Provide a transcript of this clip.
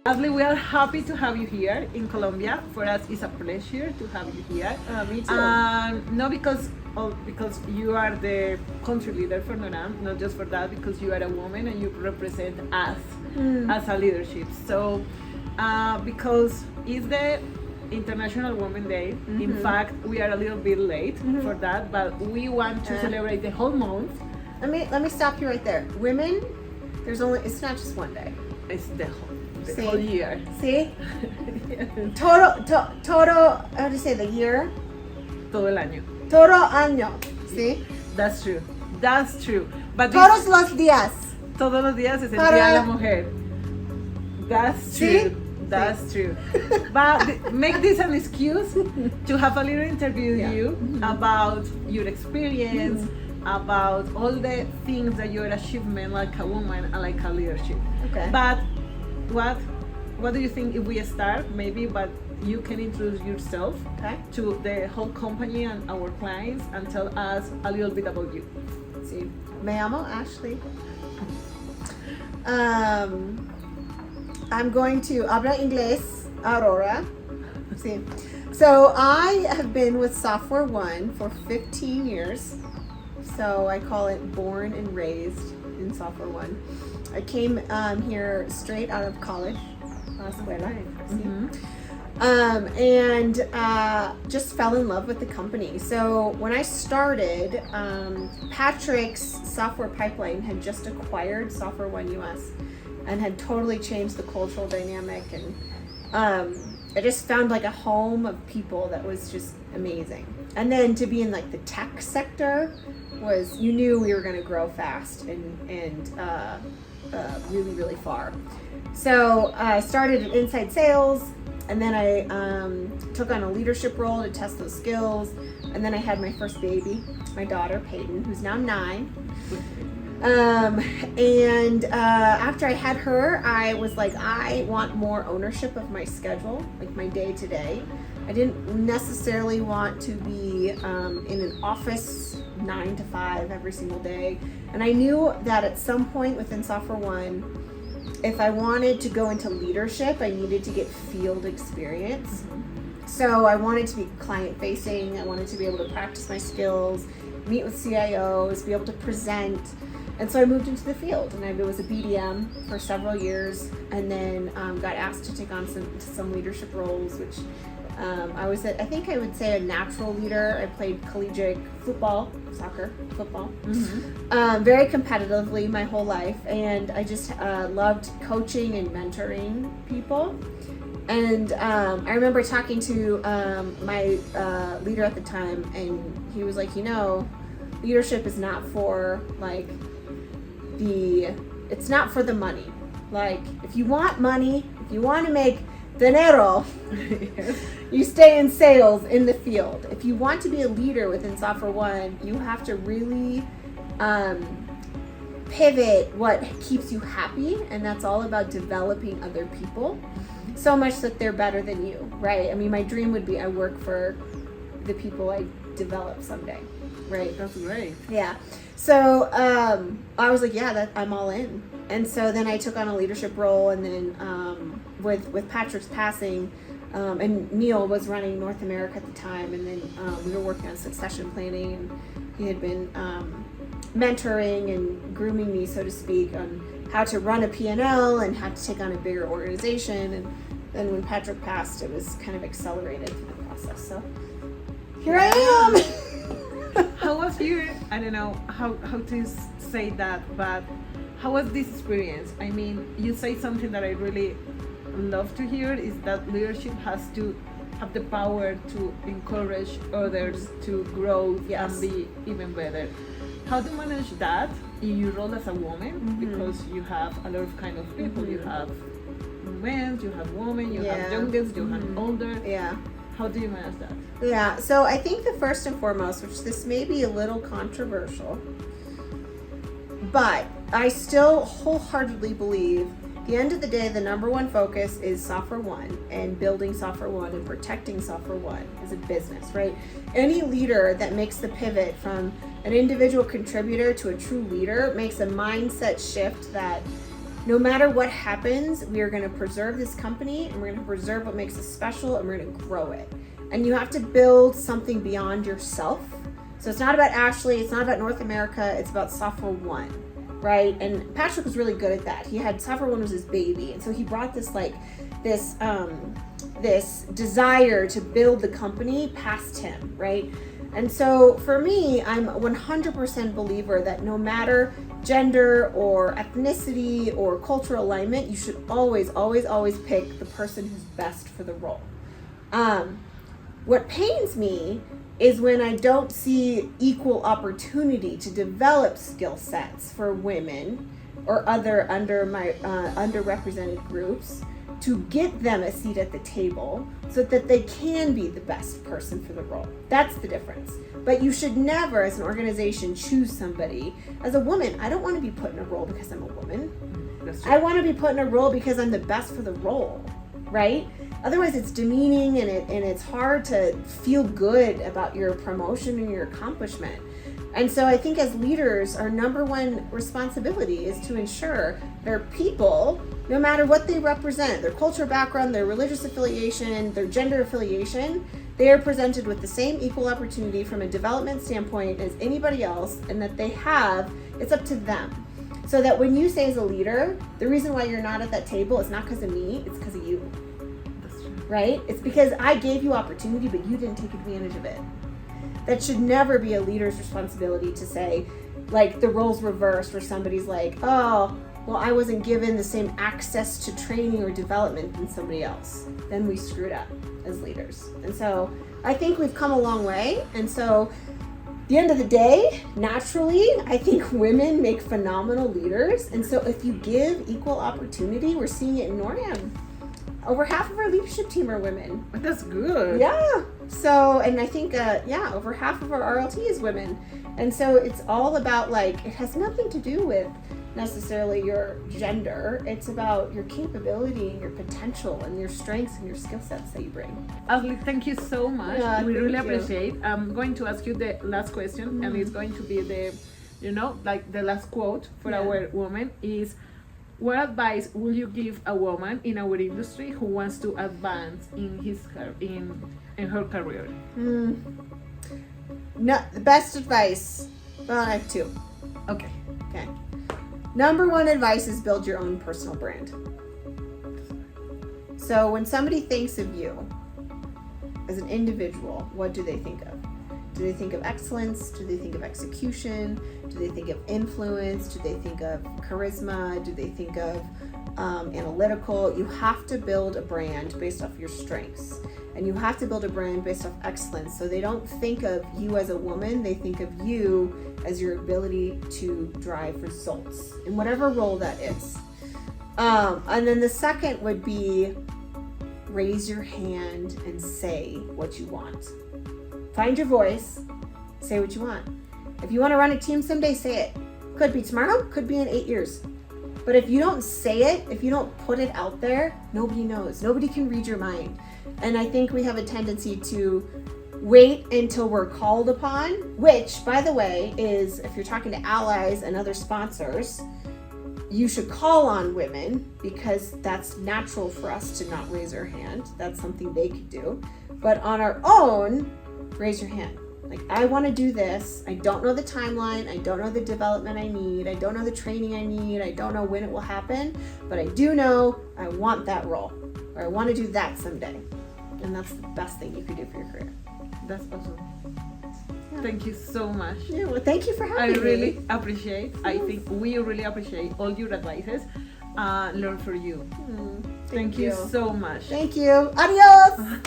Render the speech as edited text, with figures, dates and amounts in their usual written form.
Ashley, we are happy to have you here in Colombia. For us, it's a pleasure to have you here. Me too. Not because you are the country leader for NORAM, not just for that, because you are a woman and you represent us as a leadership. So, because it's the International Women's Day. In fact, we are a little bit late for that, but we want to celebrate the whole month. Let me stop you right there. Women, it's not just one day. It's the whole year. See? Total, how do you say the year? Todo el año. Todo año. See? That's true. That's true. But Todos los días. Todos los días es el Día de la Mujer. That's true. ¿Sí? That's true. But make this an excuse to have a little interview with you about your experience, about all the things that your achievement like a woman and like a leadership. Okay. But what do you think if we start maybe, but you can introduce yourself to the whole company and our clients and tell us a little bit about you. Sí. Me llamo Ashley. I'm going to hablar inglés ahora. Sí. So I have been with SoftwareOne for 15 years. So I call it born and raised in SoftwareOne. I came here straight out of college, la escuela, and just fell in love with the company. So when I started, Patrick's software pipeline had just acquired SoftwareOne US and had totally changed the cultural dynamic, and I just found like a home of people that was just amazing. And then to be in like the tech sector was, you knew we were going to grow fast and really, really far. So I started in inside sales, and then I took on a leadership role to test those skills. And then I had my first baby, my daughter Peyton, who's now 9. And after I had her, I was like, I want more ownership of my schedule, like my day to day. I didn't necessarily want to be in an office 9 to 5 every single day. And I knew that at some point within SoftwareOne, if I wanted to go into leadership, I needed to get field experience. So I wanted to be client facing. I wanted to be able to practice my skills, meet with CIOs, be able to present. And so I moved into the field, and I was a BDM for several years, and then got asked to take on some leadership roles, which I was, I think I would say, a natural leader. I played collegiate football, very competitively my whole life, and I just loved coaching and mentoring people. And I remember talking to my leader at the time, and he was like, leadership is not for like it's not for the money. Like, if you want money, if you want to make dinero, you stay in sales in the field. If you want to be a leader within SoftwareOne, you have to really pivot what keeps you happy, and that's all about developing other people so much that they're better than you, right? I mean, my dream would be I work for the people I develop someday, right? That's great. Yeah. So I was like, I'm all in. And so then I took on a leadership role, and then with Patrick's passing, and Neil was running North America at the time, and then we were working on succession planning, and he had been mentoring and grooming me, so to speak, on how to run a P&L and how to take on a bigger organization. And then when Patrick passed, it was kind of accelerated through the process. So here I am. How was your, I don't know how to say that, but how was this experience? I mean, you say something that I really love to hear, is that leadership has to have the power to encourage others to grow and be even better. How to manage that in your role as a woman? Because you have a lot of kind of people. You have men, you have women, you have youngest, you have older. Yeah. How do you manage that? Yeah, so I think the first and foremost, which this may be a little controversial, but I still wholeheartedly believe at the end of the day, the number one focus is SoftwareOne and building SoftwareOne and protecting SoftwareOne as a business, right? Any leader that makes the pivot from an individual contributor to a true leader makes a mindset shift that no matter what happens, we are going to preserve this company, and we're going to preserve what makes us special, and we're going to grow it. And you have to build something beyond yourself. So it's not about Ashley, it's not about North America, it's about SoftwareOne, right? And Patrick was really good at that. He had SoftwareOne was his baby, and so he brought this this desire to build the company past him, right? And so for me, I'm a 100% believer that no matter gender or ethnicity or cultural alignment, you should always, always, always pick the person who's best for the role. What pains me is when I don't see equal opportunity to develop skill sets for women or other underrepresented groups, to get them a seat at the table so that they can be the best person for the role. That's the difference. But you should never, as an organization, choose somebody. As a woman, I don't want to be put in a role because I'm a woman. I want to be put in a role because I'm the best for the role, right? Otherwise, it's demeaning and it's hard to feel good about your promotion and your accomplishment. And so I think as leaders, our number one responsibility is to ensure their people, no matter what they represent, their cultural background, their religious affiliation, their gender affiliation, they are presented with the same equal opportunity from a development standpoint as anybody else, and that they have, it's up to them. So that when you say as a leader, the reason why you're not at that table is not because of me, it's because of you. That's true. Right? It's because I gave you opportunity, but you didn't take advantage of it. That should never be a leader's responsibility to say, like, the roles reversed, where somebody's like, oh, well, I wasn't given the same access to training or development than somebody else. Then we screwed up as leaders. And so I think we've come a long way. And so at the end of the day, naturally, I think women make phenomenal leaders. And so if you give equal opportunity, we're seeing it in NORAM. Over half of our leadership team are women. That's good. Yeah. So, and I think, over half of our RLT is women. And so it's all about, like, it has nothing to do with necessarily your gender. It's about your capability and your potential and your strengths and your skill sets that you bring. Ashley, thank you so much. Yeah, we really thank you. appreciate. I'm going to ask you the last question, and it's going to be the last quote for our woman is, what advice will you give a woman in our industry who wants to advance in her career? No, the best advice. Well, I have two. Okay. Number one advice is build your own personal brand. So when somebody thinks of you as an individual, what do they think of? Do they think of excellence? Do they think of execution? Do they think of influence? Do they think of charisma? Do they think of analytical? You have to build a brand based off your strengths. And you have to build a brand based off excellence. So they don't think of you as a woman, they think of you as your ability to drive results in whatever role that is. And then the second would be raise your hand and say what you want. Find your voice, say what you want. If you want to run a team someday, say it. Could be tomorrow, could be in 8 years. But if you don't say it, if you don't put it out there, nobody knows. Nobody can read your mind. And I think we have a tendency to wait until we're called upon, which, by the way, is, if you're talking to allies and other sponsors, you should call on women, because that's natural for us to not raise our hand. That's something they could do. But on our own, raise your hand. Like, I want to do this. I don't know the timeline. I don't know the development I need. I don't know the training I need. I don't know when it will happen. But I do know I want that role, or I want to do that someday. And that's the best thing you could do for your career. That's awesome. Thank you so much. Yeah, well, thank you for having me. I really appreciate. I think we really appreciate all your advices. Learn from you. Thank you so much. Thank you. Adios.